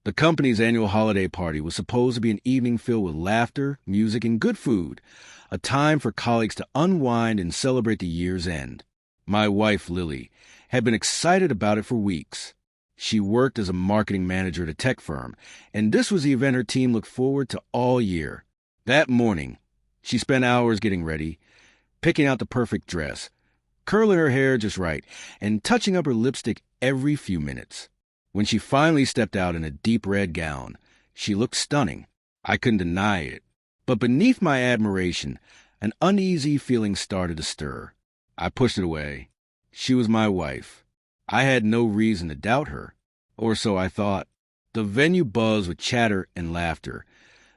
The company's annual holiday party was supposed to be an evening filled with laughter, music, and good food, a time for colleagues to unwind and celebrate the year's end. My wife, Lily, had been excited about it for weeks. She worked as a marketing manager at a tech firm, and this was the event her team looked forward to all year. That morning, she spent hours getting ready, picking out the perfect dress, curling her hair just right, and touching up her lipstick every few minutes. When she finally stepped out in a deep red gown, she looked stunning. I couldn't deny it. But beneath my admiration, an uneasy feeling started to stir. I pushed it away. She was my wife. I had no reason to doubt her, or so I thought. The venue buzzed with chatter and laughter,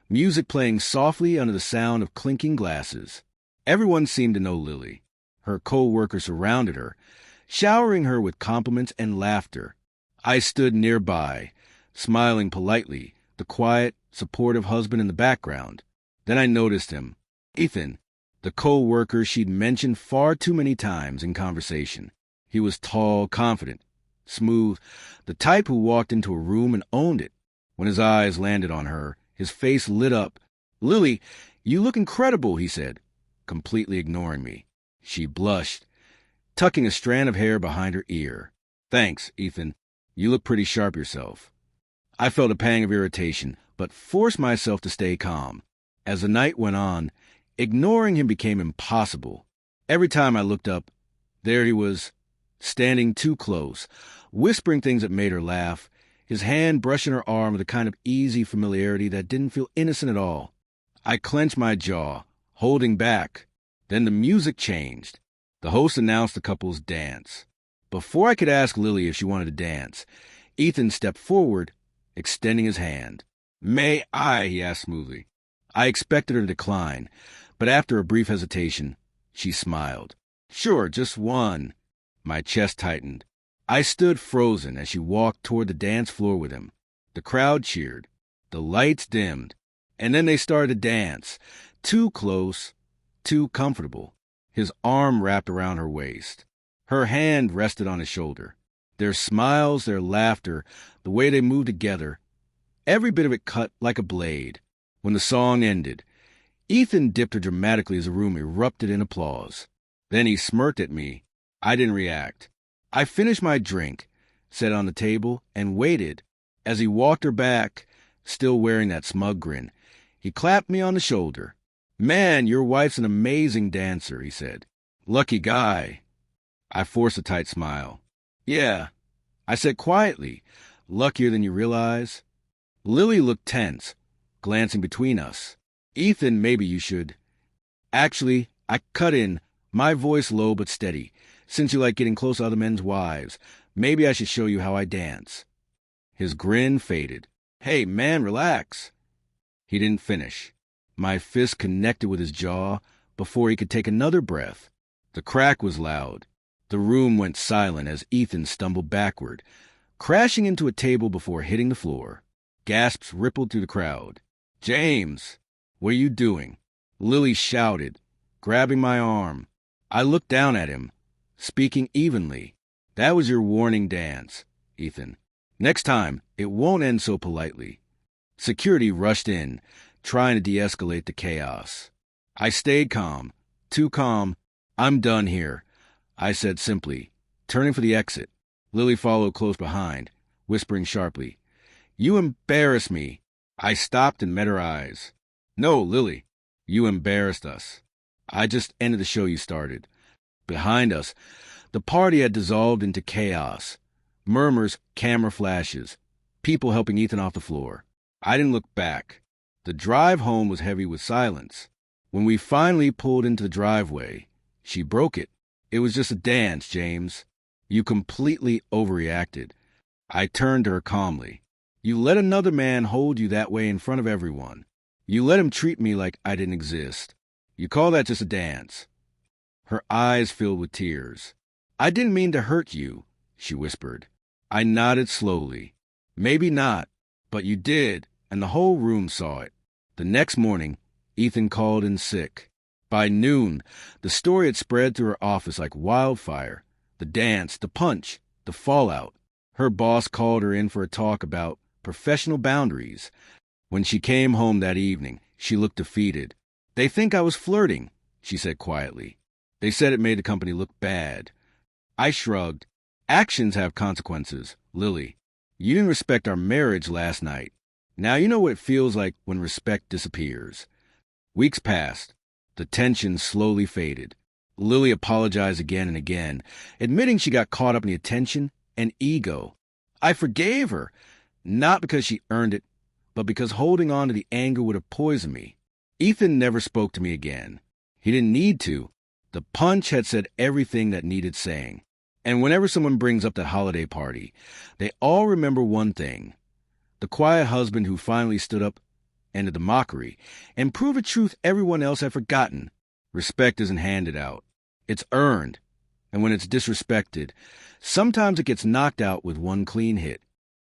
music playing softly under the sound of clinking glasses. Everyone seemed to know Lily. Her co-workers surrounded her, showering her with compliments and laughter. I stood nearby, smiling politely, the quiet, supportive husband in the background. Then I noticed him, Ethan, the co-worker she'd mentioned far too many times in conversation. He was tall, confident, smooth, the type who walked into a room and owned it. When his eyes landed on her, his face lit up. "Lily, you look incredible," he said, completely ignoring me. She blushed, tucking a strand of hair behind her ear. "Thanks, Ethan. You look pretty sharp yourself." I felt a pang of irritation, but forced myself to stay calm. As the night went on, ignoring him became impossible. Every time I looked up, there he was, standing too close, whispering things that made her laugh, his hand brushing her arm with a kind of easy familiarity that didn't feel innocent at all. I clenched my jaw, holding back. Then the music changed. The host announced the couple's dance. Before I could ask Lily if she wanted to dance, Ethan stepped forward, extending his hand. "May I?" he asked smoothly. I expected her to decline, but after a brief hesitation, she smiled. "Sure, just one." My chest tightened. I stood frozen as she walked toward the dance floor with him. The crowd cheered. The lights dimmed. And then they started to dance. Too close, too comfortable. His arm wrapped around her waist. Her hand rested on his shoulder. Their smiles, their laughter, the way they moved together, every bit of it cut like a blade. When the song ended, Ethan dipped her dramatically as the room erupted in applause. Then he smirked at me. I didn't react. I finished my drink, set it on the table, and waited. As he walked her back, still wearing that smug grin, he clapped me on the shoulder. "Man, your wife's an amazing dancer," he said. "Lucky guy." I forced a tight smile. "Yeah," I said quietly, "luckier than you realize." Lily looked tense, glancing between us. "Ethan, maybe you should." Actually, I cut in, my voice low but steady. "Since you like getting close to other men's wives, maybe I should show you how I dance." His grin faded. "Hey, man, relax." He didn't finish. My fist connected with his jaw before he could take another breath. The crack was loud. The room went silent as Ethan stumbled backward, crashing into a table before hitting the floor. Gasps rippled through the crowd. "James, what are you doing?" Lily shouted, grabbing my arm. I looked down at him, speaking evenly. "That was your warning dance, Ethan. Next time, it won't end so politely." Security rushed in, trying to de-escalate the chaos. I stayed calm, too calm. "I'm done here," I said simply, turning for the exit. Lily followed close behind, whispering sharply, "You embarrass me." I stopped and met her eyes. "No, Lily, you embarrassed us. I just ended the show you started." Behind us, the party had dissolved into chaos. Murmurs, camera flashes, people helping Ethan off the floor. I didn't look back. The drive home was heavy with silence. When we finally pulled into the driveway, she broke it. "It was just a dance, James. You completely overreacted." I turned to her calmly. "You let another man hold you that way in front of everyone. You let him treat me like I didn't exist. You call that just a dance?" Her eyes filled with tears. "I didn't mean to hurt you," she whispered. I nodded slowly. "Maybe not, but you did, and the whole room saw it." The next morning, Ethan called in sick. By noon, the story had spread through her office like wildfire. The dance, the punch, the fallout. Her boss called her in for a talk about professional boundaries. When she came home that evening, she looked defeated. "They think I was flirting," she said quietly. "They said it made the company look bad." I shrugged. "Actions have consequences, Lily. You didn't respect our marriage last night. Now you know what it feels like when respect disappears." Weeks passed. The tension slowly faded. Lily apologized again and again, admitting she got caught up in the attention and ego. I forgave her, not because she earned it, but because holding on to the anger would have poisoned me. Ethan never spoke to me again. He didn't need to. The punch had said everything that needed saying. And whenever someone brings up that holiday party, they all remember one thing: the quiet husband who finally stood up, ended the mockery, and proved a truth everyone else had forgotten. Respect isn't handed out. It's earned. And when it's disrespected, sometimes it gets knocked out with one clean hit.